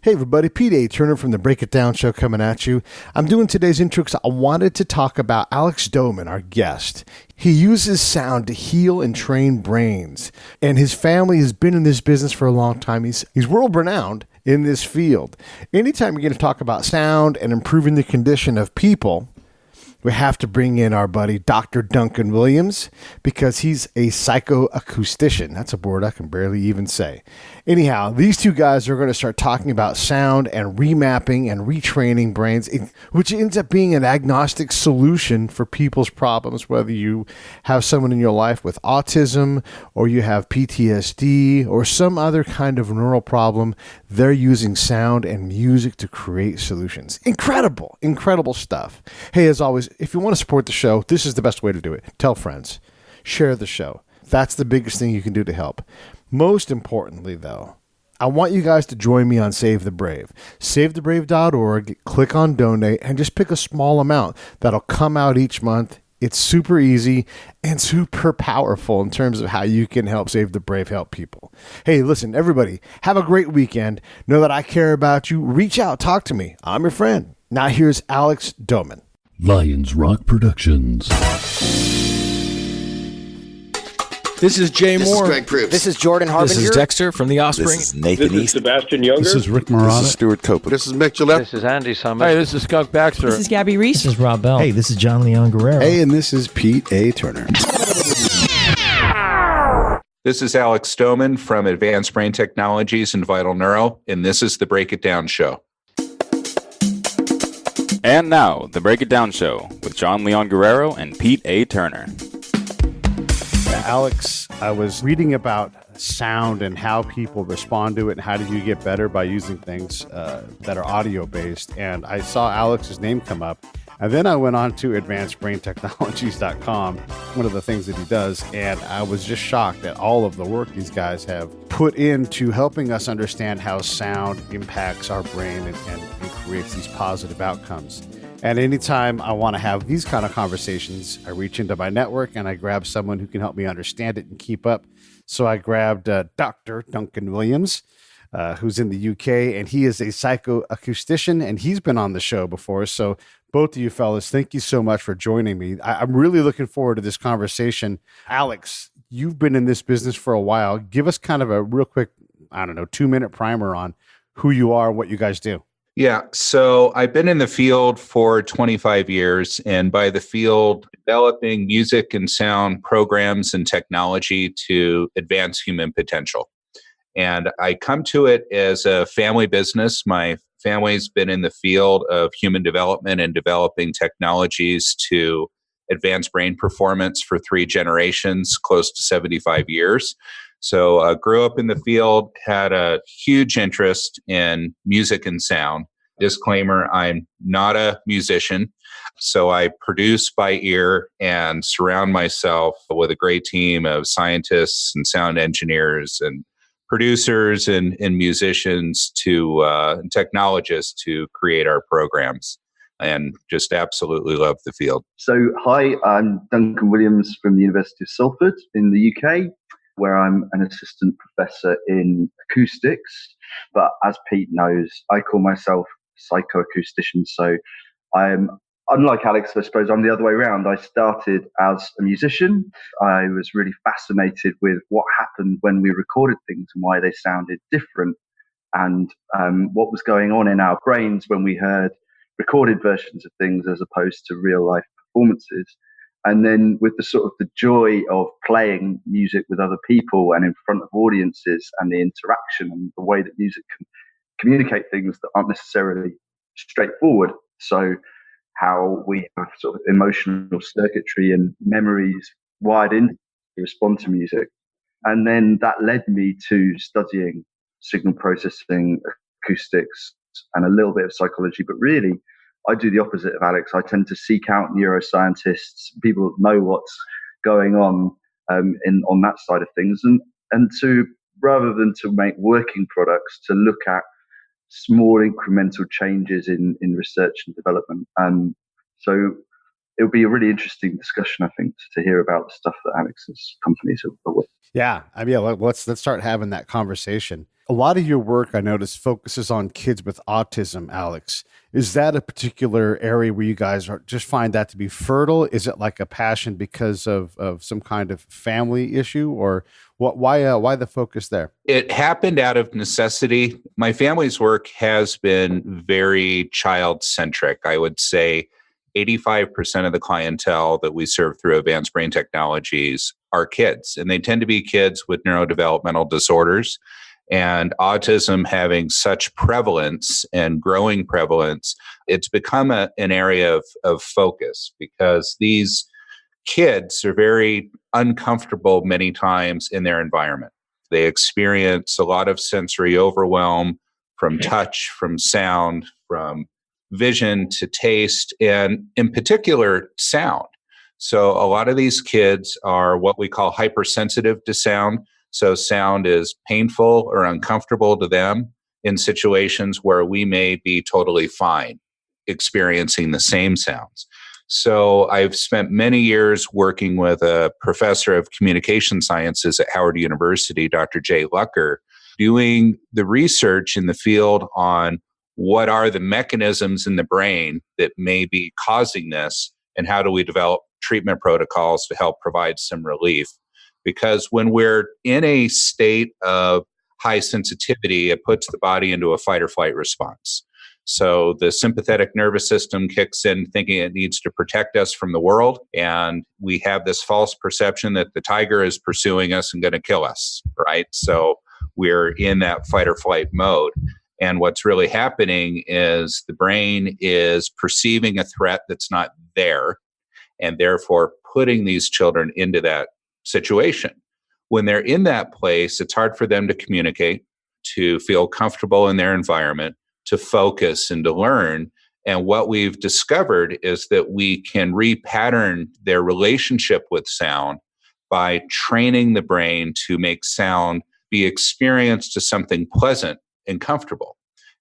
Hey everybody, Pete A. Turner from the Break It Down Show coming at you. I'm doing today's intro because I wanted to talk about Alex Doman, our guest. He uses sound to heal and train brains, and his family has been in this business for a long time. He's world-renowned in this field. Anytime you're going to talk about sound and improving the condition of people, we have to bring in our buddy, Dr. Duncan Williams, because he's a psychoacoustician. That's a word I can barely even say. Anyhow, these two guys are going to start talking about sound and remapping and retraining brains, which ends up being an agnostic solution for people's problems, whether you have someone in your life with autism or you have PTSD or some other kind of neural problem. They're using sound and music to create solutions. Incredible, incredible stuff. Hey, as always, if you want to support the show, this is the best way to do it. Tell friends. Share the show. That's the biggest thing you can do to help. Most importantly, though, I want you guys to join me on Save the Brave. SaveTheBrave.org, click on donate, and just pick a small amount that'll come out each month. It's super easy and super powerful in terms of how you can help Save the Brave, help people. Hey, listen, everybody, have a great weekend. Know that I care about you. Reach out, talk to me. I'm your friend. Now here's Alex Doman. Lions Rock Productions. This is Jay Moore. This is Greg Proops. This is Jordan Harbinger. This is Dexter from The Offspring. This is Nathan This is East. Sebastian Younger. This is Rick Marotta. This is Stuart Copeland. This is Mick Gillette. This is Andy Summers. Hey, this is Skunk Baxter. This is Gabby Reese. This is Rob Bell. Hey, this is John Leon Guerrero. Hey, and this is Pete A. Turner. This is Alex Doman from Advanced Brain Technologies and Vital Neuro, and this is the Break It Down Show. And now, the Break It Down Show with John Leon Guerrero and Pete A. Turner. Alex, I was reading about sound and how people respond to it and how do you get better by using things that are audio-based. And I saw Alex's name come up. And then I went on to advancedbraintechnologies.com, one of the things that he does, and I was just shocked at all of the work these guys have put into helping us understand how sound impacts our brain and creates these positive outcomes. And anytime I want to have these kind of conversations, I reach into my network and I grab someone who can help me understand it and keep up. So I grabbed Dr. Duncan Williams, who's in the UK, and he is a psychoacoustician, and he's been on the show before. So both of you fellas, thank you so much for joining me. I'm really looking forward to this conversation. Alex, you've been in this business for a while. Give us kind of a real quick, 2-minute primer on who you are and what you guys do. Yeah, so I've been in the field for 25 years, and by the field, developing music and sound programs and technology to advance human potential. And I come to it as a family business. My family's been in the field of human development and developing technologies to advance brain performance for 3 generations, close to 75 years. So I grew up in the field, had a huge interest in music and sound. Disclaimer, I'm not a musician, so I produce by ear and surround myself with a great team of scientists and sound engineers and producers and musicians to technologists to create our programs, and just absolutely love the field. So, hi, I'm Duncan Williams from the University of Salford in the UK, where I'm an assistant professor in acoustics. But as Pete knows, I call myself psychoacoustician. So I'm, unlike Alex, I suppose I'm the other way around. I started as a musician. I was really fascinated with what happened when we recorded things and why they sounded different, and what was going on in our brains when we heard recorded versions of things as opposed to real life performances. And then with the sort of the joy of playing music with other people and in front of audiences and the interaction and the way that music can communicate things that aren't necessarily straightforward. So how we have sort of emotional circuitry and memories wired in to respond to music. And then that led me to studying signal processing, acoustics, and a little bit of psychology. But really, I do the opposite of Alex. I tend to seek out neuroscientists, people that know what's going on that side of things, and to, rather than to make working products, to look at small incremental changes in research and development. So it'll be a really interesting discussion, I think, to hear about the stuff that Alex's companies are with. Yeah, let's start having that conversation. A lot of your work, I noticed, focuses on kids with autism, Alex. Is that a particular area where you guys just find that to be fertile? Is it like a passion because of some kind of family issue, or what? Why the focus there? It happened out of necessity. My family's work has been very child-centric. I would say 85% of the clientele that we serve through Advanced Brain Technologies are kids, and they tend to be kids with neurodevelopmental disorders. And autism having such prevalence and growing prevalence, it's become an area of focus because these kids are very uncomfortable many times in their environment. They experience a lot of sensory overwhelm from touch, from sound, from vision to taste, and in particular, sound. So a lot of these kids are what we call hypersensitive to sound. So sound is painful or uncomfortable to them in situations where we may be totally fine experiencing the same sounds. So I've spent many years working with a professor of communication sciences at Howard University, Dr. Jay Lucker, doing the research in the field on what are the mechanisms in the brain that may be causing this, and how do we develop treatment protocols to help provide some relief. Because when we're in a state of high sensitivity, it puts the body into a fight or flight response. So the sympathetic nervous system kicks in thinking it needs to protect us from the world. And we have this false perception that the tiger is pursuing us and going to kill us, right? So we're in that fight or flight mode. And what's really happening is the brain is perceiving a threat that's not there, and therefore putting these children into that situation. When they're in that place, it's hard for them to communicate, to feel comfortable in their environment, to focus and to learn. And what we've discovered is that we can repattern their relationship with sound by training the brain to make sound be experienced as something pleasant and comfortable.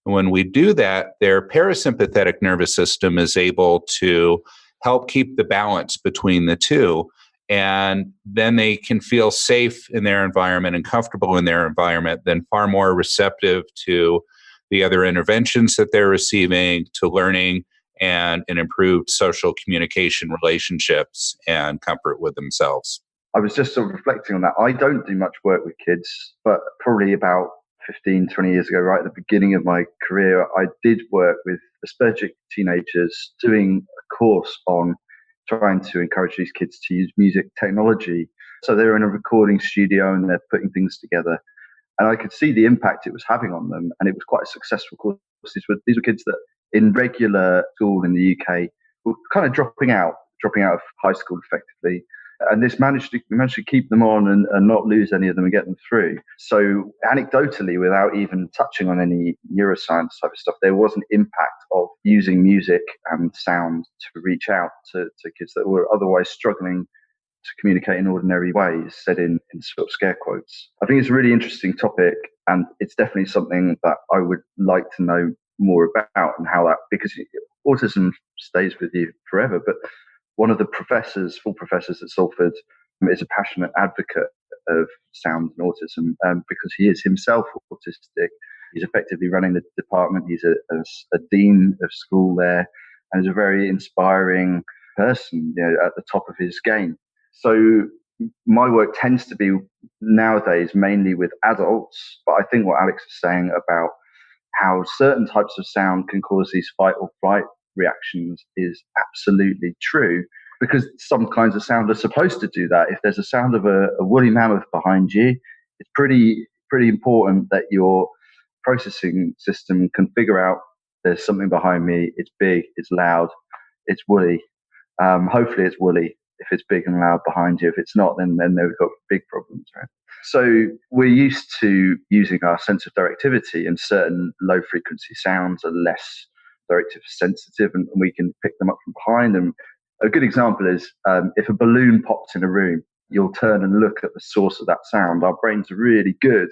And when we do that, their parasympathetic nervous system is able to help keep the balance between the two. And then they can feel safe in their environment and comfortable in their environment, then far more receptive to the other interventions that they're receiving, to learning, and an improved social communication relationships and comfort with themselves. I was just sort of reflecting on that. I don't do much work with kids, but probably about 15, 20 years ago, right at the beginning of my career, I did work with Aspergic teenagers doing a course on trying to encourage these kids to use music technology. So they're in a recording studio and they're putting things together. And I could see the impact it was having on them. And it was quite a successful course. These were kids that in regular school in the UK were kind of dropping out of high school effectively. And this managed to keep them on and not lose any of them and get them through. So anecdotally, without even touching on any neuroscience type of stuff, there was an impact of using music and sound to reach out to kids that were otherwise struggling to communicate in ordinary ways, said in sort of scare quotes. I think it's a really interesting topic, and it's definitely something that I would like to know more about, and how that, because autism stays with you forever. But one of the full professors at Salford, is a passionate advocate of sound and autism because he is himself autistic. He's effectively running the department. He's a dean of school there, and is a very inspiring person, at the top of his game. So my work tends to be nowadays mainly with adults, but I think what Alex is saying about how certain types of sound can cause these fight or flight reactions is absolutely true, because some kinds of sound are supposed to do that. If there's a sound of a woolly mammoth behind you, it's pretty important that your processing system can figure out there's something behind me, it's big, it's loud, it's woolly. Hopefully it's woolly if it's big and loud behind you. If it's not, then they've got big problems, right? So we're used to using our sense of directivity, and certain low frequency sounds are less directive sensitive, and we can pick them up from behind. And a good example is if a balloon pops in a room, you'll turn and look at the source of that sound. Our brains are really good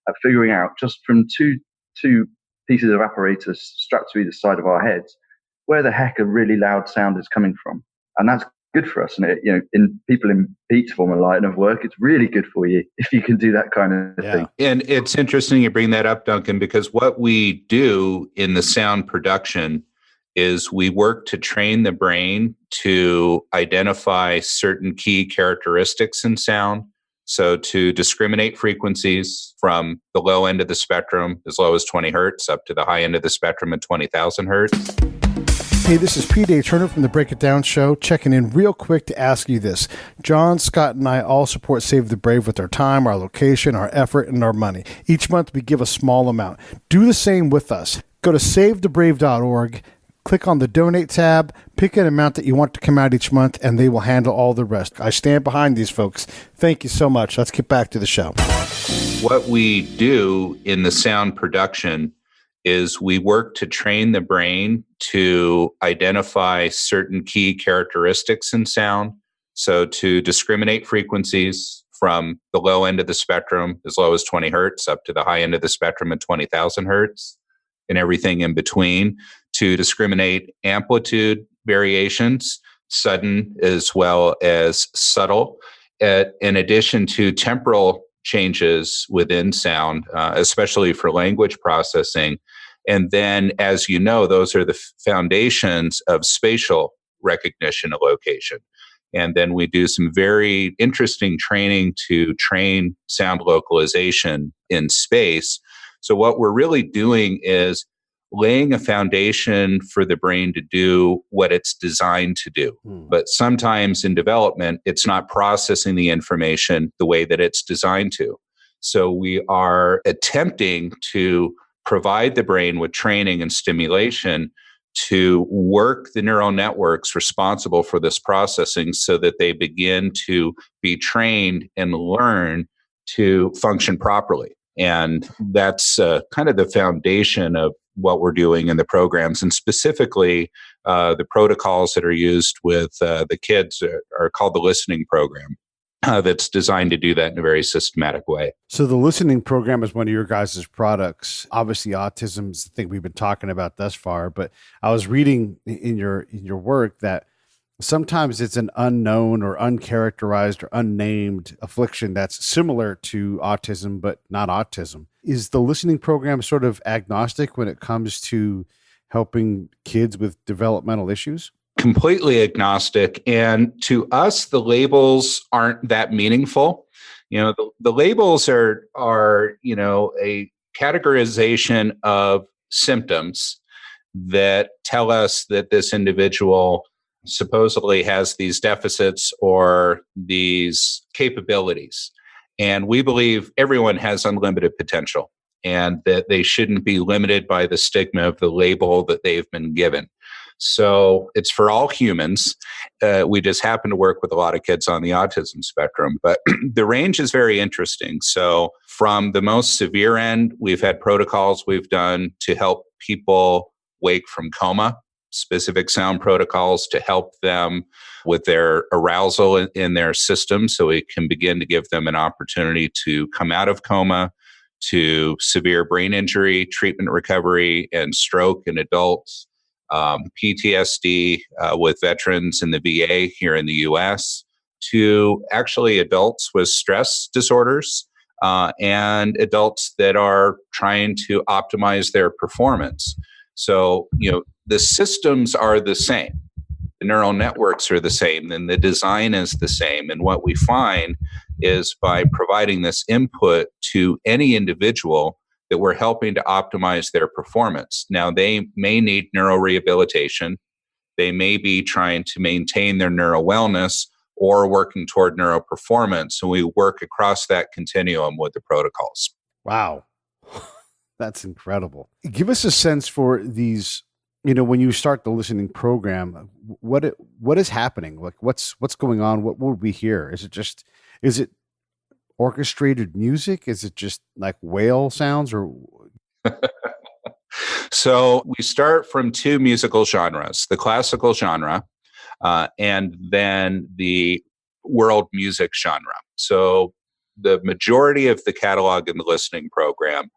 at figuring out, just from two pieces of apparatus strapped to either side of our heads, where the heck a really loud sound is coming from. And that's good for us. And in people in Pete's former line of work, it's really good for you if you can do that kind of thing. And it's interesting you bring that up, Duncan, because what we do in the sound production is we work to train the brain to identify certain key characteristics in sound. So to discriminate frequencies from the low end of the spectrum, as low as 20 hertz, up to the high end of the spectrum at 20,000 hertz. Hey, this is P.A. Turner from the Break It Down Show, checking in real quick to ask you this. John, Scott, and I all support Save the Brave with our time, our location, our effort, and our money. Each month we give a small amount. Do the same with us. Go to savethebrave.org, click on the Donate tab, pick an amount that you want to come out each month, and they will handle all the rest. I stand behind these folks. Thank you so much. Let's get back to the show. What we do in the sound production is we work to train the brain to identify certain key characteristics in sound. So to discriminate frequencies from the low end of the spectrum, as low as 20 hertz, up to the high end of the spectrum at 20,000 hertz, and everything in between, to discriminate amplitude variations, sudden as well as subtle, in addition to temporal changes within sound, especially for language processing. And then, as you know, those are the foundations of spatial recognition of location. And then we do some very interesting training to train sound localization in space. So what we're really doing is laying a foundation for the brain to do what it's designed to do. But sometimes in development, it's not processing the information the way that it's designed to. So we are attempting to provide the brain with training and stimulation to work the neural networks responsible for this processing so that they begin to be trained and learn to function properly. And that's kind of the foundation of what we're doing in the programs. And specifically, the protocols that are used with the kids are called the listening program. That's designed to do that in a very systematic way. So the listening program is one of your guys' products. Obviously, autism is the thing we've been talking about thus far. But I was reading in your work that sometimes it's an unknown or uncharacterized or unnamed affliction that's similar to autism, but not autism. Is the listening program sort of agnostic when it comes to helping kids with developmental issues? Completely agnostic. And to us, the labels aren't that meaningful. The labels are a categorization of symptoms that tell us that this individual supposedly has these deficits or these capabilities. And we believe everyone has unlimited potential and that they shouldn't be limited by the stigma of the label that they've been given. So it's for all humans. We just happen to work with a lot of kids on the autism spectrum, but the range is very interesting. So from the most severe end, we've had protocols we've done to help people wake from coma, specific sound protocols to help them with their arousal in their system so we can begin to give them an opportunity to come out of coma, to severe brain injury, treatment recovery, and stroke in adults. PTSD with veterans in the VA here in the U.S., to actually adults with stress disorders and adults that are trying to optimize their performance. So, the systems are the same. The neural networks are the same, and the design is the same. And what we find is by providing this input to any individual, that we're helping to optimize their performance. Now, they may need neurorehabilitation. They may be trying to maintain their neural wellness or working toward neuroperformance. And we work across that continuum with the protocols. Wow. That's incredible. Give us a sense for these, when you start the listening program, what is happening? Like what's going on? What will we hear? Is it orchestrated music? Is it just like whale sounds or? So we start from two musical genres, the classical genre and then the world music genre. So the majority of the catalog in the listening program,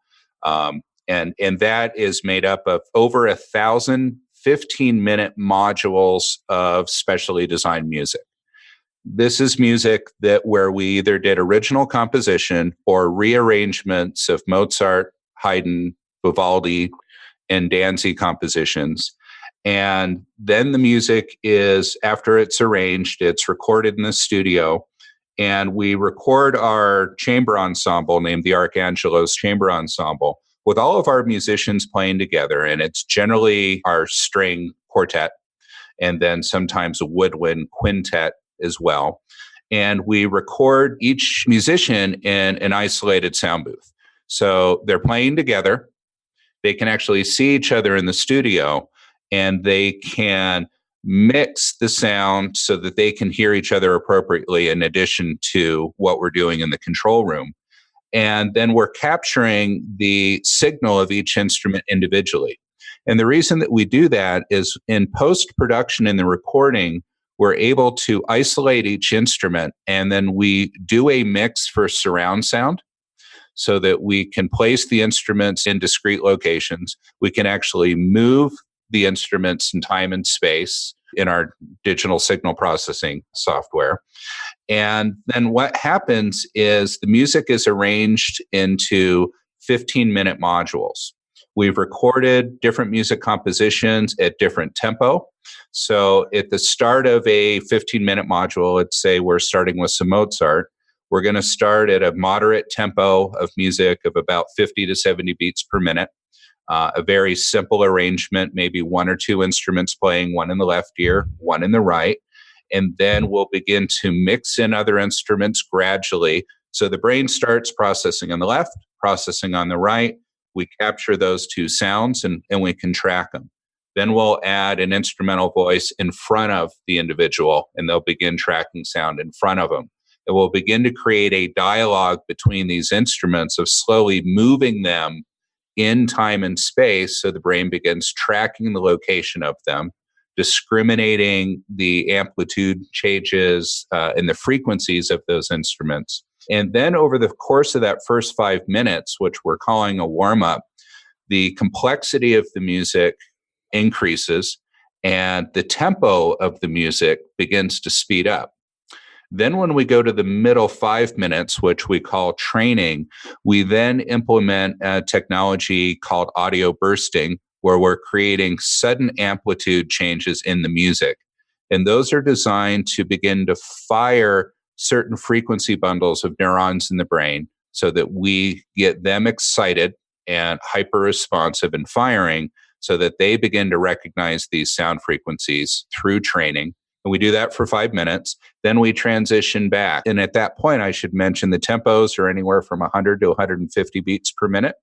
and that is made up of over 1,000 15-minute modules of specially designed music. This is music that where we either did original composition or rearrangements of Mozart, Haydn, Vivaldi, and Danzig compositions. And then the music is, after it's arranged, it's recorded in the studio. And we record our chamber ensemble named the Archangelos Chamber Ensemble with all of our musicians playing together. And it's generally our string quartet and then sometimes a woodwind quintet as well. And we record each musician in an isolated sound booth. So they're playing together. They can actually see each other in the studio, and they can mix the sound so that they can hear each other appropriately in addition to what we're doing in the control room. And then we're capturing the signal of each instrument individually. And the reason that we do that is in post-production in the recording, we're able to isolate each instrument, and then we do a mix for surround sound so that we can place the instruments in discrete locations. We can actually move the instruments in time and space in our digital signal processing software. And then what happens is the music is arranged into 15-minute modules. We've recorded different music compositions at different tempo. So at the start of a 15-minute module, let's say we're starting with some Mozart, we're going to start at a moderate tempo of music of about 50 to 70 beats per minute. A very simple arrangement, maybe one or two instruments playing, one in the left ear, one in the right. And then we'll begin to mix in other instruments gradually. So the brain starts processing on the left, processing on the right. We capture those two sounds and we can track them. Then we'll add an instrumental voice in front of the individual, and they'll begin tracking sound in front of them. It will begin to create a dialogue between these instruments of slowly moving them in time and space, so the brain begins tracking the location of them, discriminating the amplitude changes and the frequencies of those instruments. And then over the course of that first 5 minutes, which we're calling a warm-up, the complexity of the music increases and the tempo of the music begins to speed up. Then when we go to the middle 5 minutes, which we call training, we then implement a technology called audio bursting, where we're creating sudden amplitude changes in the music. And those are designed to begin to fire certain frequency bundles of neurons in the brain so that we get them excited and hyper-responsive and firing so that they begin to recognize these sound frequencies through training. And we do that for 5 minutes. Then we transition back. And at that point, I should mention the tempos are anywhere from 100 to 150 beats per minute.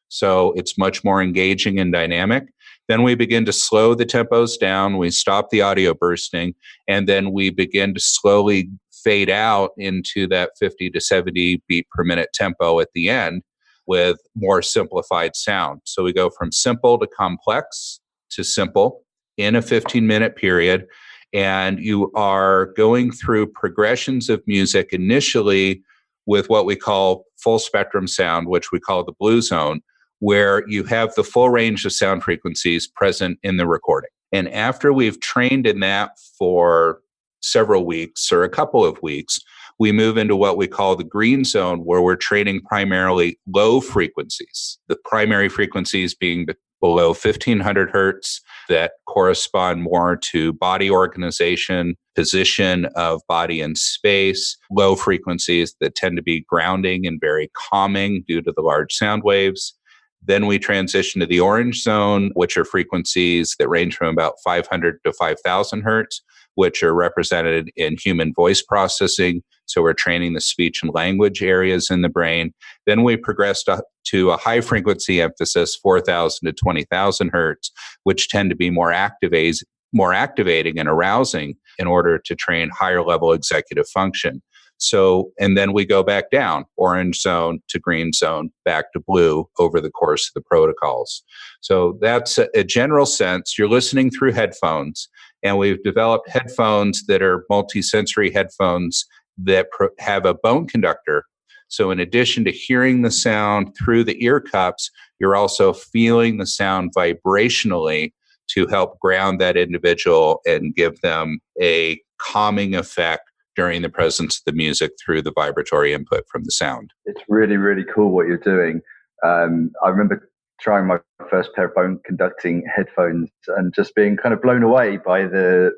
So it's much more engaging and dynamic. Then we begin to slow the tempos down. We stop the audio bursting. And then we begin to slowly fade out into that 50 to 70 beat per minute tempo at the end with more simplified sound. So we go from simple to complex to simple in a 15-minute period. And you are going through progressions of music initially with what we call full spectrum sound, which we call the blue zone, where you have the full range of sound frequencies present in the recording. And after we've trained in that for several weeks or a couple of weeks, we move into what we call the green zone, where we're training primarily low frequencies, the primary frequencies being below 1500 hertz that correspond more to body organization, position of body in space, low frequencies that tend to be grounding and very calming due to the large sound waves. Then we transition to the orange zone, which are frequencies that range from about 500 to 5000 hertz, which are represented in human voice processing. So we're training the speech and language areas in the brain. Then we progressed to a high frequency emphasis, 4000 to 20,000 hertz, which tend to be more activating and arousing in order to train higher level executive function. So, and then we go back down, orange zone to green zone, back to blue over the course of the protocols. So that's a general sense. You're listening through headphones, and we've developed headphones that are multi-sensory headphones that have a bone conductor. So in addition to hearing the sound through the ear cups, you're also feeling the sound vibrationally to help ground that individual and give them a calming effect during the presence of the music through the vibratory input from the sound. It's really, really cool what you're doing. I remember trying my first pair of bone conducting headphones and just being kind of blown away by the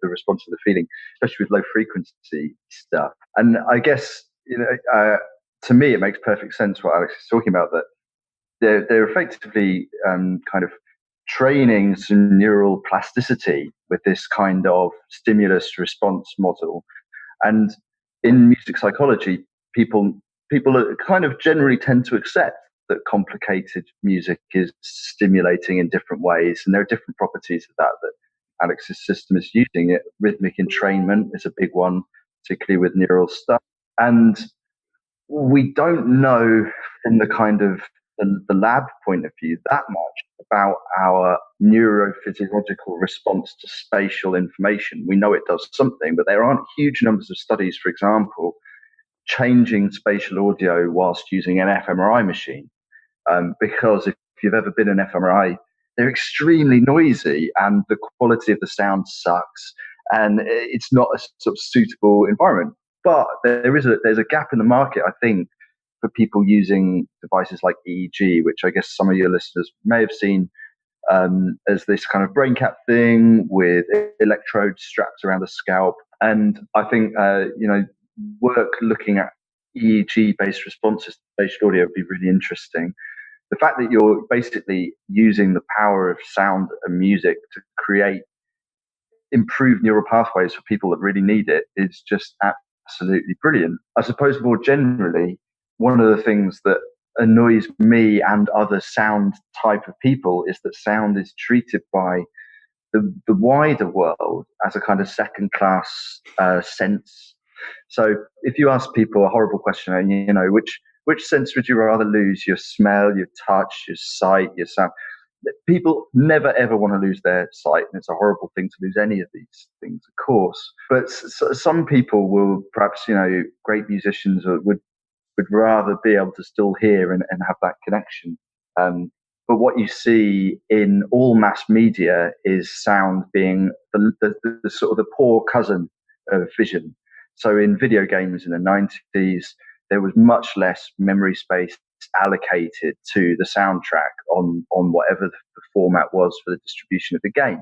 response to the feeling, especially with low frequency stuff. And I guess, to me, it makes perfect sense what Alex is talking about, that they're effectively kind of training some neural plasticity with this kind of stimulus response model. And in music psychology, people kind of generally tend to accept that complicated music is stimulating in different ways, and there are different properties of that Alex's system is using. It rhythmic entrainment is a big one, particularly with neural stuff. And we don't know from the kind of the lab point of view that much about our neurophysiological response to spatial information. We know it does something, but there aren't huge numbers of studies, for example, changing spatial audio whilst using an fMRI machine. Because if you've ever been in an fMRI, they're extremely noisy and the quality of the sound sucks, and it's not a sort of suitable environment. But there's a gap in the market, I think, for people using devices like EEG, which I guess some of your listeners may have seen as this kind of brain cap thing with electrodes strapped around the scalp. And I think, work looking at EEG-based responses to spatial audio would be really interesting. The fact that you're basically using the power of sound and music to create improved neural pathways for people that really need it is just absolutely brilliant. I suppose more generally, one of the things that annoys me and other sound type of people is that sound is treated by the wider world as a kind of second-class sense. So if you ask people a horrible question, which sense would you rather lose? Your smell, your touch, your sight, your sound? People never ever want to lose their sight, and it's a horrible thing to lose any of these things, of course. But some people will perhaps, great musicians would rather be able to still hear and have that connection. But what you see in all mass media is sound being the sort of the poor cousin of vision. So in video games in the 90s, there was much less memory space allocated to the soundtrack on whatever the format was for the distribution of the game.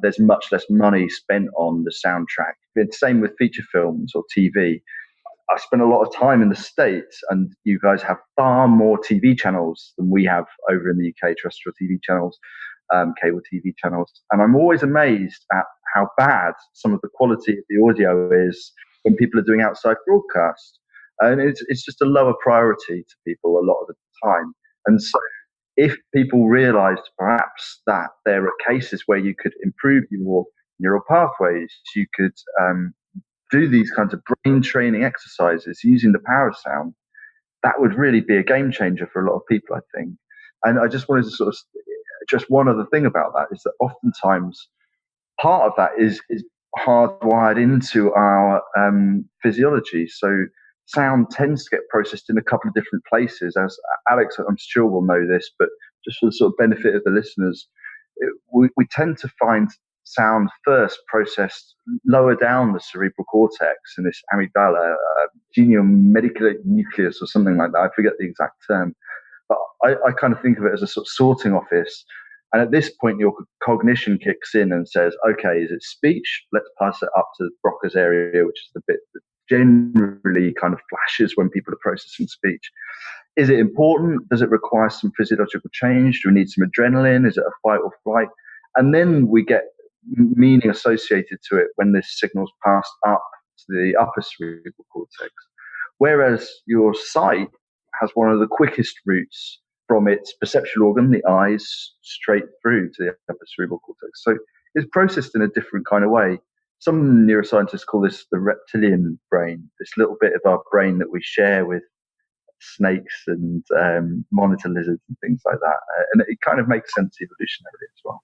There's much less money spent on the soundtrack. It's the same with feature films or TV. I spent a lot of time in the States, and you guys have far more TV channels than we have over in the UK, terrestrial TV channels, cable TV channels. And I'm always amazed at how bad some of the quality of the audio is when people are doing outside broadcast. And it's just a lower priority to people a lot of the time. And so if people realized perhaps that there are cases where you could improve your neural pathways, you could do these kinds of brain training exercises using the power of sound, that would really be a game changer for a lot of people, I think. And I just wanted to sort of, just one other thing about that is that oftentimes part of that is hardwired into our physiology. So sound tends to get processed in a couple of different places. As Alex, I'm sure will know this, but just for the sort of benefit of the listeners, we tend to find sound first processed lower down the cerebral cortex in this amygdala, genome-mediculate nucleus or something like that. I forget the exact term. But I kind of think of it as a sort of sorting office. And at this point, your cognition kicks in and says, okay, is it speech? Let's pass it up to the Broca's area, which is the bit that generally kind of flashes when people are processing speech. Is it important? Does it require some physiological change? Do we need some adrenaline? Is it a fight or flight? And then we get meaning associated to it when this signal's passed up to the upper cerebral cortex. Whereas your sight has one of the quickest routes from its perceptual organ, the eyes, straight through to the upper cerebral cortex. So it's processed in a different kind of way. Some neuroscientists call this the reptilian brain, this little bit of our brain that we share with snakes and monitor lizards and things like that. And it kind of makes sense evolutionarily as well.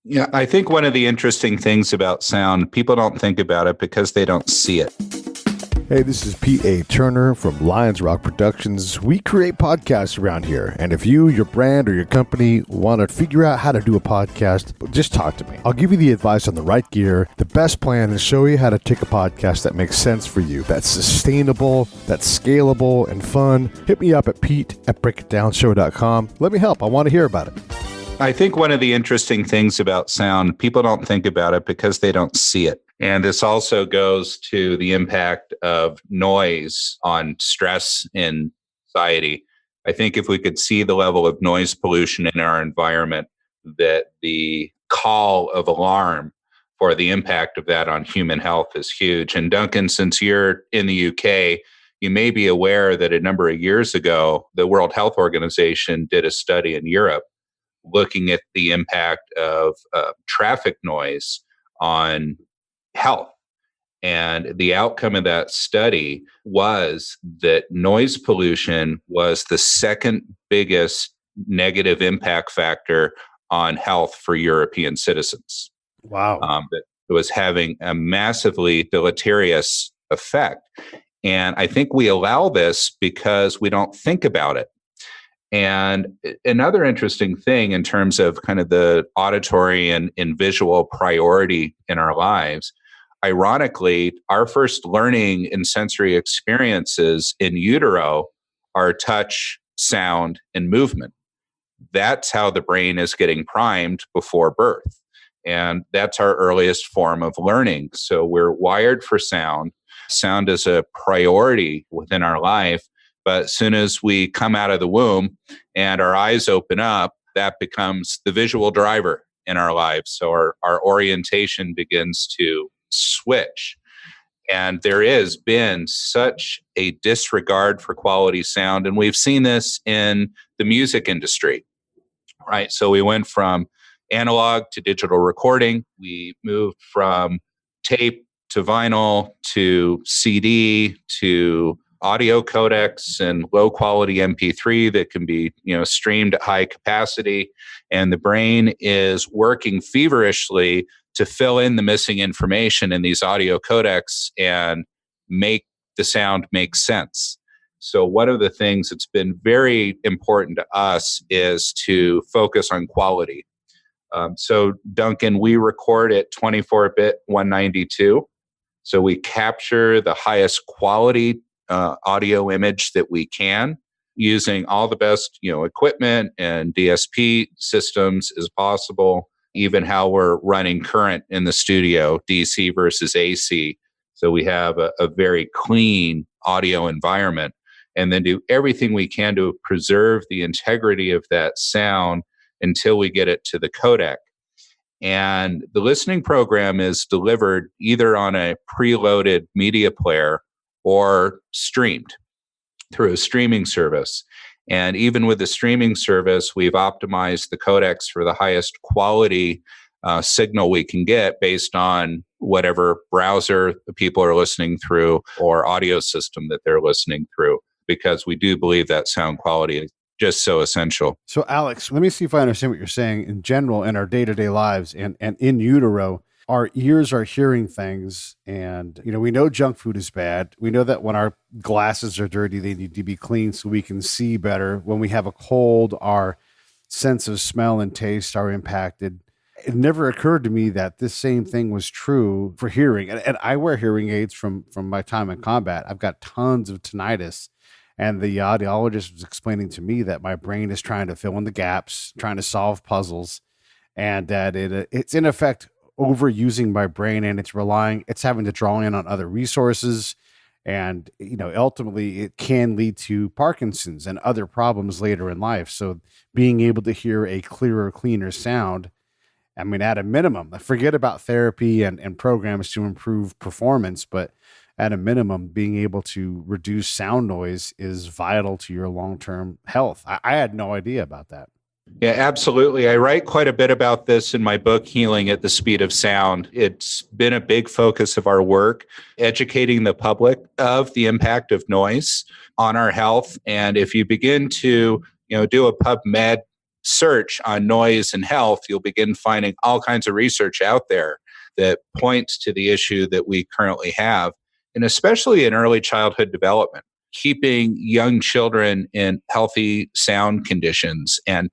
Yeah, I think one of the interesting things about sound, people don't think about it because they don't see it. Hey, this is Pete A. Turner from Lions Rock Productions. We create podcasts around here. And if you, your brand, or your company want to figure out how to do a podcast, just talk to me. I'll give you the advice on the right gear, the best plan, and show you how to take a podcast that makes sense for you, that's sustainable, that's scalable, and fun. Hit me up at pete@breakitdownshow.com. Let me help. I want to hear about it. I think one of the interesting things about sound, people don't think about it because they don't see it. And this also goes to the impact of noise on stress and anxiety. I think if we could see the level of noise pollution in our environment, that the call of alarm for the impact of that on human health is huge. And Duncan, since you're in the UK, you may be aware that a number of years ago, the World Health Organization did a study in Europe looking at the impact of traffic noise on health. And the outcome of that study was that noise pollution was the second biggest negative impact factor on health for European citizens. Wow. That it was having a massively deleterious effect. And I think we allow this because we don't think about it. And another interesting thing in terms of kind of the auditory and visual priority in our lives, ironically, our first learning and sensory experiences in utero are touch, sound, and movement. That's how the brain is getting primed before birth. And that's our earliest form of learning. So we're wired for sound. Sound is a priority within our life. But as soon as we come out of the womb and our eyes open up, that becomes the visual driver in our lives. So our orientation begins to switch. And there has been such a disregard for quality sound. And we've seen this in the music industry, right? So we went from analog to digital recording. We moved from tape to vinyl to CD to audio codecs and low quality MP3 that can be, streamed at high capacity. And the brain is working feverishly to fill in the missing information in these audio codecs and make the sound make sense. So one of the things that's been very important to us is to focus on quality. So Duncan, we record at 24-bit 192. So we capture the highest quality audio image that we can using all the best, equipment and DSP systems as possible, even how we're running current in the studio, DC versus AC. So we have a very clean audio environment, and then do everything we can to preserve the integrity of that sound until we get it to the codec. And the listening program is delivered either on a preloaded media player or streamed through a streaming service. And even with the streaming service, we've optimized the codecs for the highest quality signal we can get based on whatever browser the people are listening through or audio system that they're listening through, because we do believe that sound quality is just so essential. So Alex, let me see if I understand what you're saying. In general, in our day-to-day lives and in utero, our ears are hearing things, and we know junk food is bad. We know that when our glasses are dirty, they need to be clean so we can see better. When we have a cold, our sense of smell and taste are impacted. It never occurred to me that this same thing was true for hearing. And I wear hearing aids from my time in combat. I've got tons of tinnitus, and the audiologist was explaining to me that my brain is trying to fill in the gaps, trying to solve puzzles, and that it's in effect overusing my brain, and it's having to draw in on other resources. And, ultimately it can lead to Parkinson's and other problems later in life. So being able to hear a clearer, cleaner sound, at a minimum, forget about therapy and programs to improve performance, but at a minimum, being able to reduce sound noise is vital to your long-term health. I had no idea about that. Yeah, absolutely. I write quite a bit about this in my book, Healing at the Speed of Sound. It's been a big focus of our work, educating the public of the impact of noise on our health. And if you begin to, do a PubMed search on noise and health, you'll begin finding all kinds of research out there that points to the issue that we currently have. and especially in early childhood development, keeping young children in healthy sound conditions. And,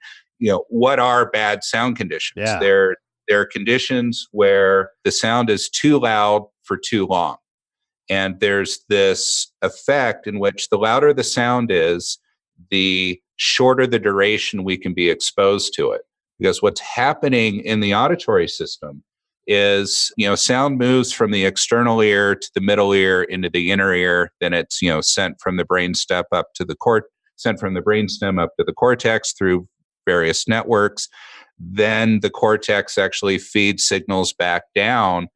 what are bad sound conditions? Yeah. They're conditions where the sound is too loud for too long. And there's this effect in which the louder the sound is, the shorter the duration we can be exposed to it. Because what's happening in the auditory system is, sound moves from the external ear to the middle ear into the inner ear. Then it's, sent from the brainstem up to the cortex through various networks. Then the cortex actually feeds signals back down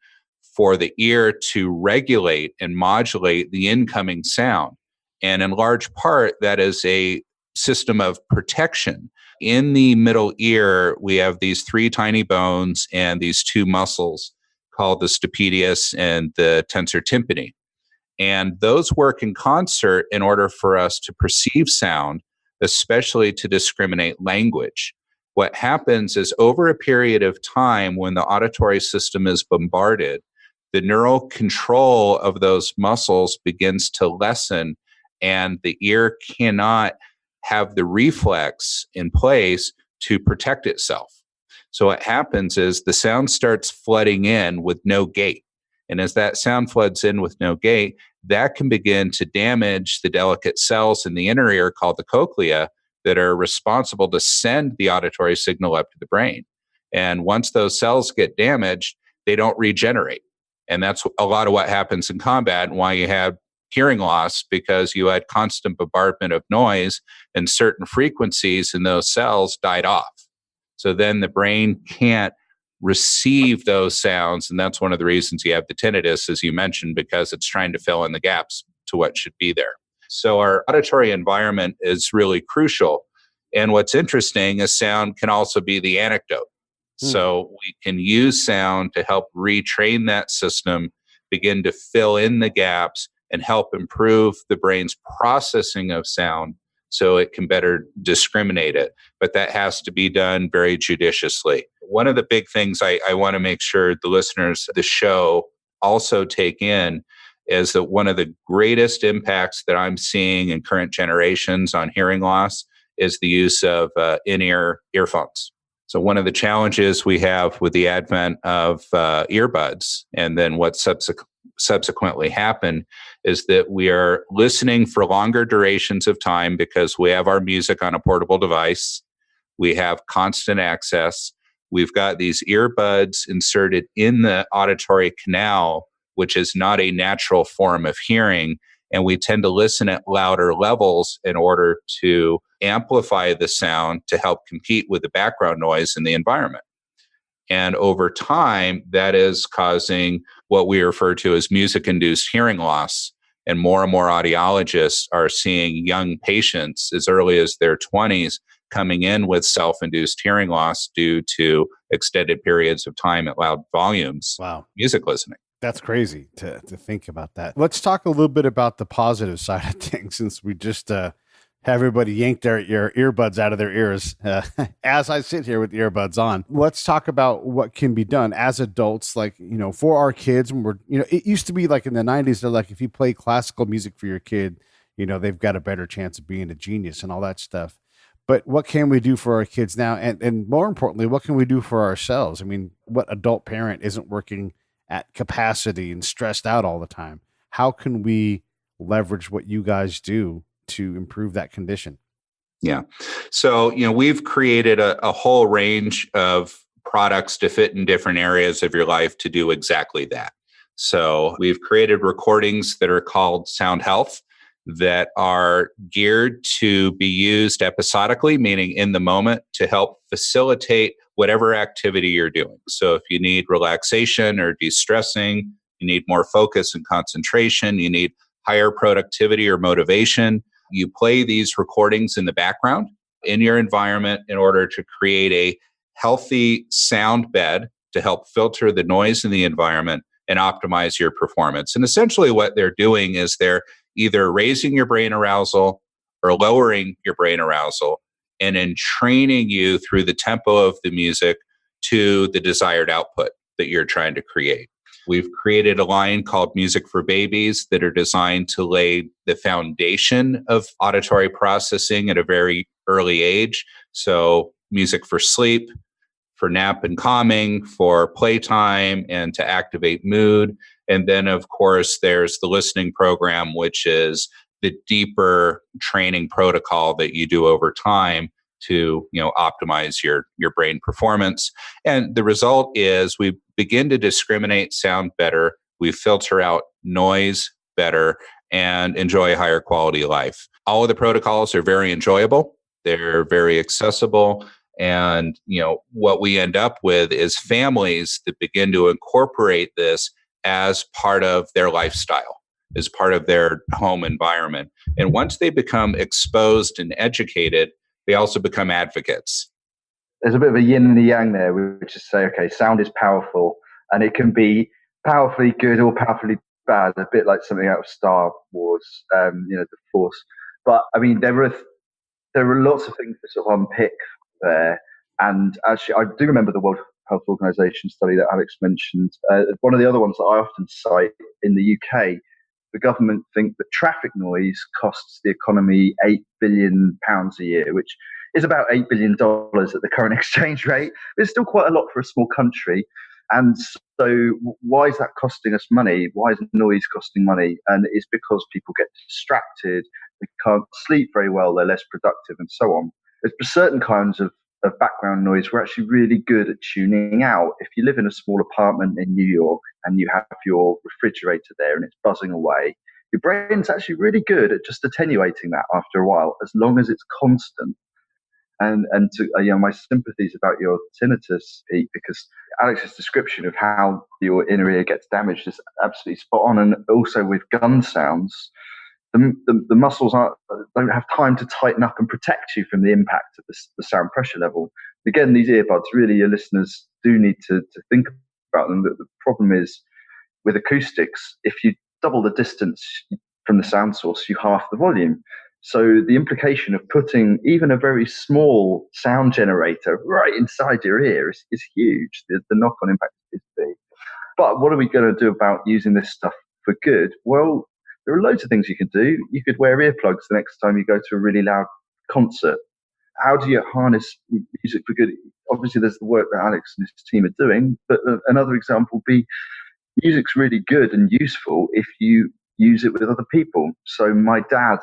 for the ear to regulate and modulate the incoming sound. And in large part, that is a system of protection. In the middle ear, we have these 3 tiny bones and these 2 muscles called the stapedius and the tensor tympani. And those work in concert in order for us to perceive sound, especially to discriminate language. What happens is over a period of time when the auditory system is bombarded, the neural control of those muscles begins to lessen, and the ear cannot have the reflex in place to protect itself. So what happens is the sound starts flooding in with no gate. And as that sound floods in with no gate, that can begin to damage the delicate cells in the inner ear called the cochlea that are responsible to send the auditory signal up to the brain. And once those cells get damaged, they don't regenerate. And that's a lot of what happens in combat and why you have hearing loss, because you had constant bombardment of noise and certain frequencies in those cells died off. So then the brain can't receive those sounds. And that's one of the reasons you have the tinnitus, as you mentioned, because it's trying to fill in the gaps to what should be there. So our auditory environment is really crucial. And what's interesting is sound can also be the antidote. So we can use sound to help retrain that system, begin to fill in the gaps, and help improve the brain's processing of sound so it can better discriminate it. But that has to be done very judiciously. One of the big things I want to make sure the listeners of the show also take in is that one of the greatest impacts that I'm seeing in current generations on hearing loss is the use of in-ear earphones. So one of the challenges we have with the advent of earbuds, and then what subsequently happened, is that we are listening for longer durations of time because we have our music on a portable device. We have constant access. We've got these earbuds inserted in the auditory canal, which is not a natural form of hearing. And we tend to listen at louder levels in order to amplify the sound to help compete with the background noise in the environment. And over time, that is causing what we refer to as music-induced hearing loss. And more audiologists are seeing young patients as early as their 20s coming in with self-induced hearing loss due to extended periods of time at loud volumes. Wow. Music listening. That's crazy to think about that. Let's talk a little bit about the positive side of things, since we just have everybody yank their earbuds out of their ears as I sit here with the earbuds on. Let's talk about what can be done as adults, like, for our kids. When it used to be like in the 90s, they're like, if you play classical music for your kid, they've got a better chance of being a genius and all that stuff. But what can we do for our kids now? And more importantly, what can we do for ourselves? I mean, what adult parent isn't working at capacity and stressed out all the time? How can we leverage what you guys do to improve that condition? Yeah. So, we've created a whole range of products to fit in different areas of your life to do exactly that. So we've created recordings that are called Sound Health that are geared to be used episodically, meaning in the moment, to help facilitate whatever activity you're doing. So if you need relaxation or de-stressing, you need more focus and concentration, you need higher productivity or motivation, you play these recordings in the background in your environment in order to create a healthy sound bed to help filter the noise in the environment and optimize your performance. And essentially what they're doing is they're either raising your brain arousal or lowering your brain arousal, and in training you through the tempo of the music to the desired output that you're trying to create. We've created a line called Music for Babies that are designed to lay the foundation of auditory processing at a very early age. So music for sleep, for nap and calming, for playtime, and to activate mood. And then, of course, there's the listening program, which is the deeper training protocol that you do over time to, optimize your brain performance. And the result is we begin to discriminate sound better, we filter out noise better, and enjoy a higher quality of life. All of the protocols are very enjoyable. They're very accessible. And, what we end up with is families that begin to incorporate this as part of their lifestyle, as part of their home environment. And once they become exposed and educated, they also become advocates. There's a bit of a yin and a yang there, which is say, okay, sound is powerful and it can be powerfully good or powerfully bad, a bit like something out of Star Wars, the Force. But I mean, there are lots of things to sort of unpick there. And actually, I do remember the World Health Organization study that Alex mentioned. One of the other ones that I often cite in the UK, the government think that traffic noise costs the economy £8 billion a year, which is about $8 billion at the current exchange rate. But it's still quite a lot for a small country. And so why is that costing us money? Why is noise costing money? And it's because people get distracted, they can't sleep very well, they're less productive, and so on. There's certain kinds of background noise we're actually really good at tuning out. If you live in a small apartment in New York and you have your refrigerator there and it's buzzing away, your brain's actually really good at just attenuating that after a while, as long as it's constant. And to my sympathies about your tinnitus, Pete, because Alex's description of how your inner ear gets damaged is absolutely spot on. And also with gun sounds, the muscles don't have time to tighten up and protect you from the impact of the sound pressure level. Again, these earbuds, really, your listeners do need to think about them. The problem is with acoustics, if you double the distance from the sound source, you half the volume. So the implication of putting even a very small sound generator right inside your ear is huge. The knock-on impact is big. But what are we going to do about using this stuff for good? Well, there are loads of things you can do. You could wear earplugs the next time you go to a really loud concert. How do you harness music for good? Obviously, there's the work that Alex and his team are doing, but another example would be music's really good and useful if you use it with other people. So my dad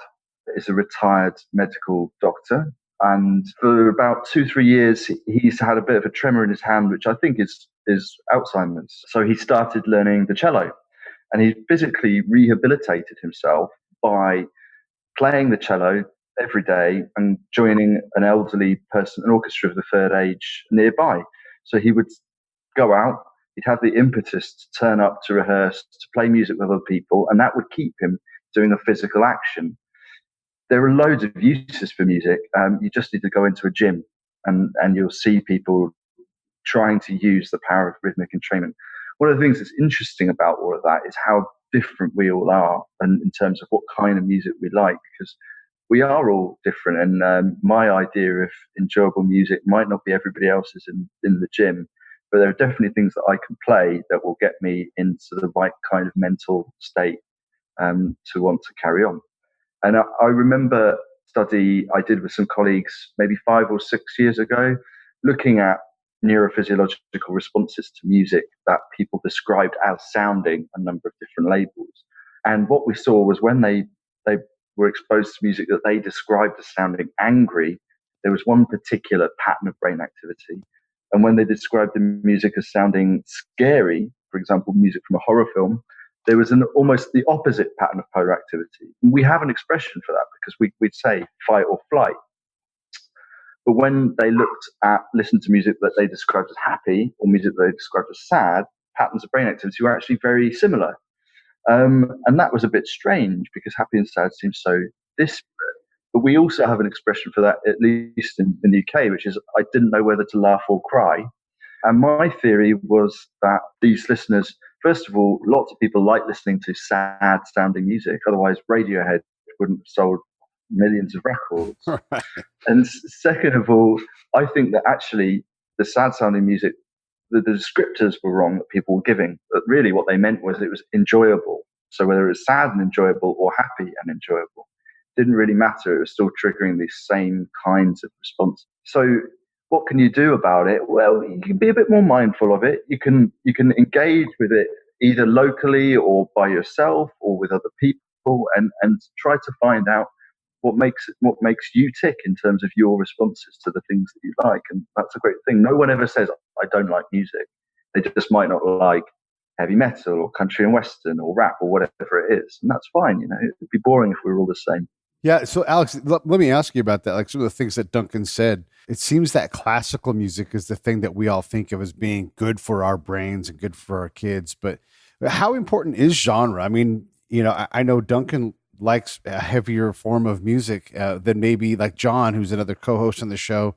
is a retired medical doctor, and for about 2-3 years, he's had a bit of a tremor in his hand, which I think is Alzheimer's. So he started learning the cello. And he physically rehabilitated himself by playing the cello every day and joining an elderly person, an orchestra of the third age nearby. So he would go out, he'd have the impetus to turn up to rehearse, to play music with other people, and that would keep him doing a physical action. There are loads of uses for music. You just need to go into a gym and you'll see people trying to use the power of rhythmic entrainment. One of the things that's interesting about all of that is how different we all are, and in terms of what kind of music we like, because we are all different. And my idea of enjoyable music might not be everybody else's in the gym, but there are definitely things that I can play that will get me into the right kind of mental state to want to carry on. And I remember a study I did with some colleagues maybe 5 or 6 years ago, looking at neurophysiological responses to music that people described as sounding a number of different labels. And what we saw was when they were exposed to music that they described as sounding angry, there was one particular pattern of brain activity. And when they described the music as sounding scary, for example, music from a horror film, there was almost the opposite pattern of polar activity. And we have an expression for that because we'd say fight or flight. But when they listened to music that they described as happy or music that they described as sad, patterns of brain activity were actually very similar. And that was a bit strange because happy and sad seem so disparate. But we also have an expression for that, at least in the UK, which is I didn't know whether to laugh or cry. And my theory was that these listeners, first of all, lots of people like listening to sad sounding music. Otherwise, Radiohead wouldn't have sold millions of records. Right. And second of all, I think that actually the sad sounding music the descriptors were wrong that people were giving. But really what they meant was it was enjoyable. So whether it was sad and enjoyable or happy and enjoyable, didn't really matter. It was still triggering these same kinds of responses. So what can you do about it? Well, you can be a bit more mindful of it. You can engage with it either locally or by yourself or with other people, and try to find out what makes you tick in terms of your responses to the things that you like. And that's a great thing. No one ever says, I don't like music. They just might not like heavy metal or country and western or rap or whatever it is. And that's fine. It'd be boring if we were all the same. Yeah. So, Alex, let me ask you about that. Like some of the things that Duncan said, it seems that classical music is the thing that we all think of as being good for our brains and good for our kids. But how important is genre? I mean, I know Duncan likes a heavier form of music than maybe like John, who's another co-host on the show,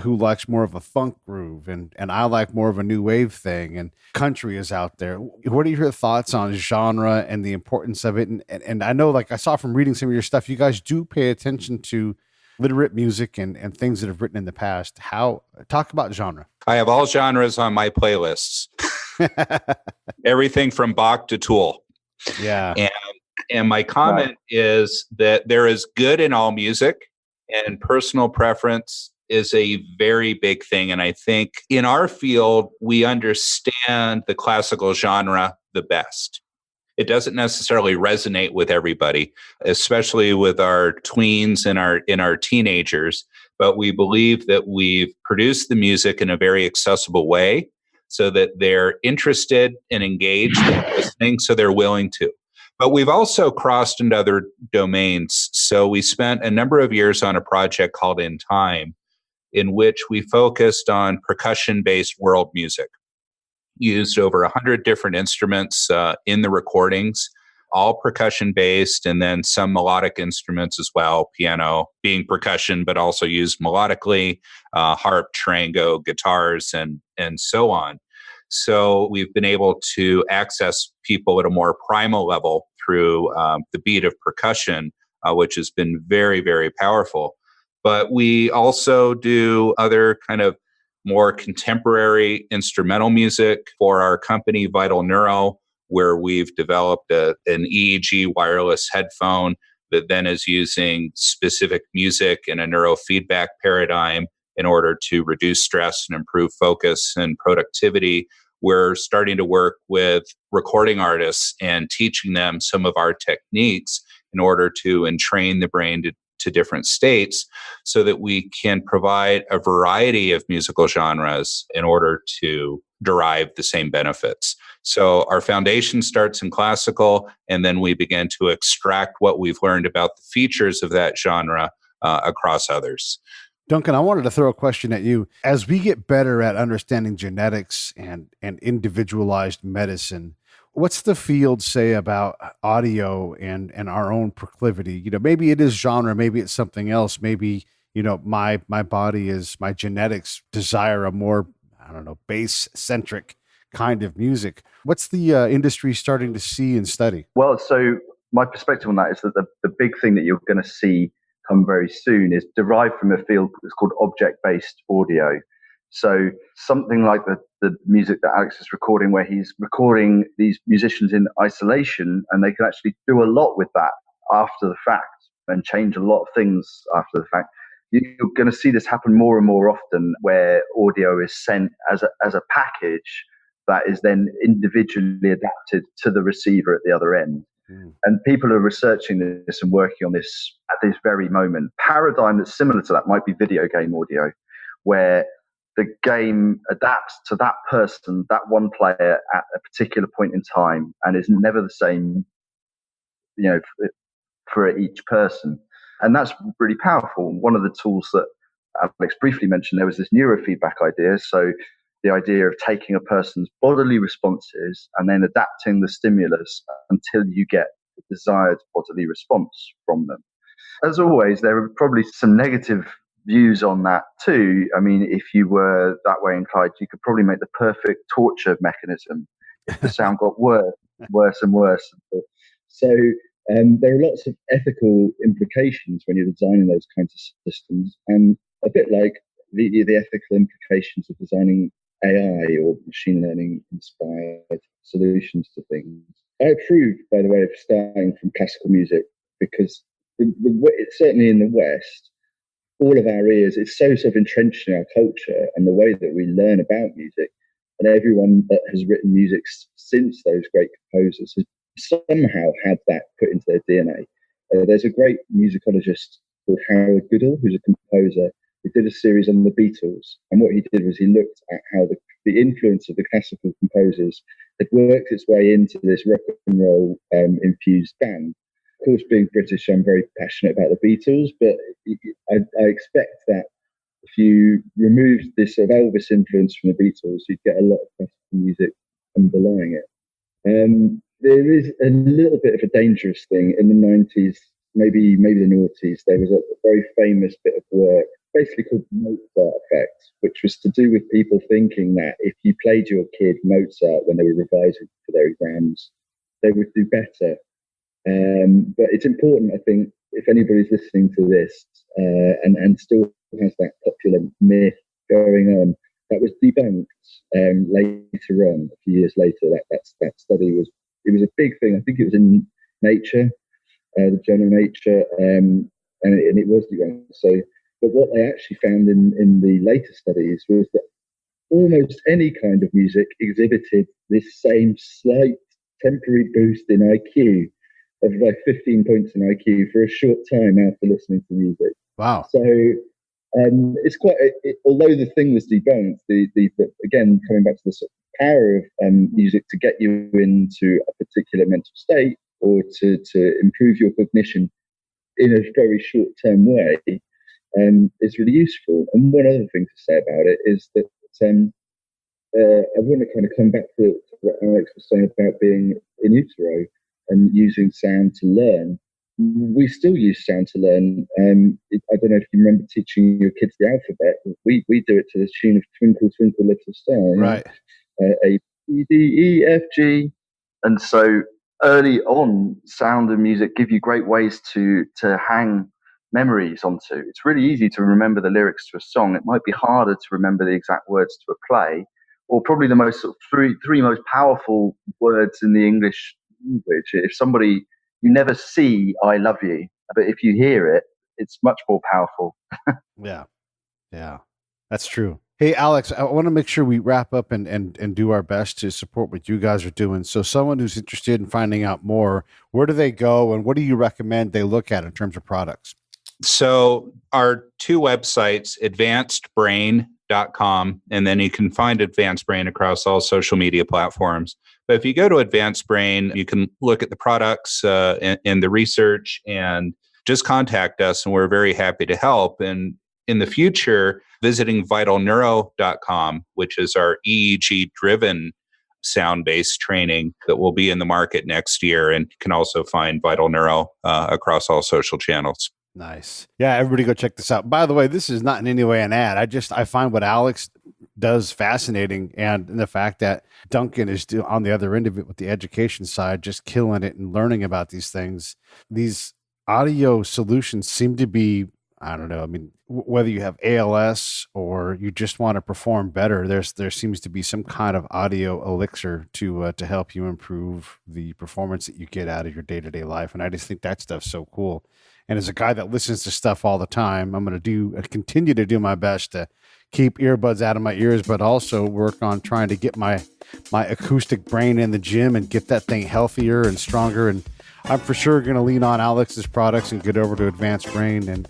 who likes more of a funk groove, and I like more of a new wave thing, and country is out there. What are your thoughts on genre and the importance of it? And I know, like I saw from reading some of your stuff, you guys do pay attention to literate music and things that have written in the past. Talk about genre. I have all genres on my playlists. Everything from Bach to Tool. Yeah. And my comment is that there is good in all music, and personal preference is a very big thing. And I think in our field, we understand the classical genre the best. It doesn't necessarily resonate with everybody, especially with our tweens and our teenagers. But we believe that we've produced the music in a very accessible way so that they're interested and engaged in listening, so they're willing to. But we've also crossed into other domains. So we spent a number of years on a project called In Time, in which we focused on percussion-based world music. Used over 100 different instruments in the recordings, all percussion-based, and then some melodic instruments as well, piano being percussion, but also used melodically, harp, triango, guitars, and so on. So we've been able to access people at a more primal level through the beat of percussion, which has been very, very powerful. But we also do other kind of more contemporary instrumental music for our company, Vital Neuro, where we've developed an EEG wireless headphone that then is using specific music in a neurofeedback paradigm in order to reduce stress and improve focus and productivity. We're starting to work with recording artists and teaching them some of our techniques in order to entrain the brain to different states so that we can provide a variety of musical genres in order to derive the same benefits. So our foundation starts in classical, and then we begin to extract what we've learned about the features of that genre across others. Duncan, I wanted to throw a question at you. As we get better at understanding genetics and individualized medicine, what's the field say about audio and our own proclivity? Maybe it is genre, maybe it's something else. Maybe, my body is, my genetics desire a more, bass-centric kind of music. What's the industry starting to see and study? Well, so my perspective on that is that the big thing that you're going to see come very soon is derived from a field that's called object-based audio. So something like the music that Alex is recording, where he's recording these musicians in isolation, and they can actually do a lot with that after the fact and change a lot of things after the fact. You're going to see this happen more and more often, where audio is sent as a package that is then individually adapted to the receiver at the other end. And people are researching this and working on this at this very moment. Paradigm that's similar to that might be video game audio, where the game adapts to that person, that one player at a particular point in time, and is never the same, for each person. And that's really powerful. One of the tools that Alex briefly mentioned, there was this neurofeedback idea. So the idea of taking a person's bodily responses and then adapting the stimulus until you get the desired bodily response from them. As always, there are probably some negative views on that too. I mean, if you were that way inclined, you could probably make the perfect torture mechanism. The sound got worse and worse. So there are lots of ethical implications when you're designing those kinds of systems, and a bit like the ethical implications of designing AI or machine learning inspired solutions to things. I approve, by the way, of starting from classical music because it's certainly in the West, all of our ears, it's so sort of entrenched in our culture and the way that we learn about music. And everyone that has written music since those great composers has somehow had that put into their DNA. There's a great musicologist called Howard Goodall, who's a composer, who did a series on the Beatles. And what he did was he looked at how the influence of the classical composers had worked its way into this rock and roll infused band. Of course, being British, I'm very passionate about the Beatles, but I expect that if you removed this sort of Elvis influence from the Beatles, you'd get a lot of classical music underlying it. There is a little bit of a dangerous thing in the 90s, maybe the noughties. There was a very famous bit of work, basically called the Mozart effect, which was to do with people thinking that if you played your kid Mozart when they were revising for their exams, they would do better. But it's important, I think, if anybody's listening to this and still has that popular myth going on, that was debunked later on, a few years later. That study was a big thing. I think it was in Nature, the journal Nature, and it was debunked. So, but what they actually found in the later studies was that almost any kind of music exhibited this same slight temporary boost in IQ of like 15 points in IQ for a short time after listening to music. Wow. So it's quite, although the thing was debunked, the again, coming back to the sort of power of music to get you into a particular mental state or to improve your cognition in a very short-term way is really useful. And one other thing to say about it is that I want to kind of come back to what Alex was saying about being in utero and using sound to learn. We still use sound to learn. I don't know if you remember teaching your kids the alphabet. We do it to the tune of Twinkle, Twinkle, Little Star. Right. A, B, D, E, F, G. And so early on, sound and music give you great ways to hang memories onto. It's really easy to remember the lyrics to a song. It might be harder to remember the exact words to a play, or probably the most sort of three most powerful words in the English language. If somebody, you never see "I love you," but if you hear it, it's much more powerful. Yeah, that's true. Hey, Alex, I want to make sure we wrap up and do our best to support what you guys are doing. So someone who's interested in finding out more, where do they go and what do you recommend they look at in terms of products? So our two websites, advancedbrain.com, and then you can find Advanced Brain across all social media platforms. But if you go to Advanced Brain, you can look at the products and the research and just contact us, and we're very happy to help. And in the future, visiting vitalneuro.com, which is our EEG-driven sound-based training that will be in the market next year, and you can also find Vital Neuro across all social channels. Nice. Yeah, everybody go check this out. By the way, this is not in any way an ad. I find what Alex does fascinating, and the fact that Duncan is on the other end of it with the education side, just killing it and learning about these things. These audio solutions seem to be, I don't know, I mean, whether you have ALS or you just want to perform better, there seems to be some kind of audio elixir to help you improve the performance that you get out of your day-to-day life. And I just think that stuff's so cool. And as a guy that listens to stuff all the time, I'm going to continue to do my best to keep earbuds out of my ears, but also work on trying to get my acoustic brain in the gym and get that thing healthier and stronger. And I'm for sure going to lean on Alex's products and get over to Advanced Brain and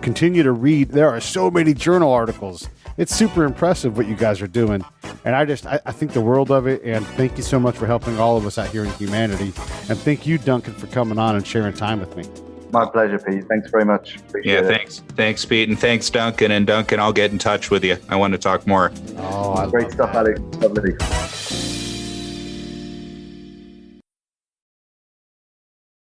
continue to read. There are so many journal articles. It's super impressive what you guys are doing. And I think the world of it. And thank you so much for helping all of us out here in humanity. And thank you, Duncan, for coming on and sharing time with me. My pleasure, Pete. Thanks very much. Appreciate it. Thanks, Pete. And thanks, Duncan. And Duncan, I'll get in touch with you. I want to talk more. Oh, great stuff, Alex. Lovely.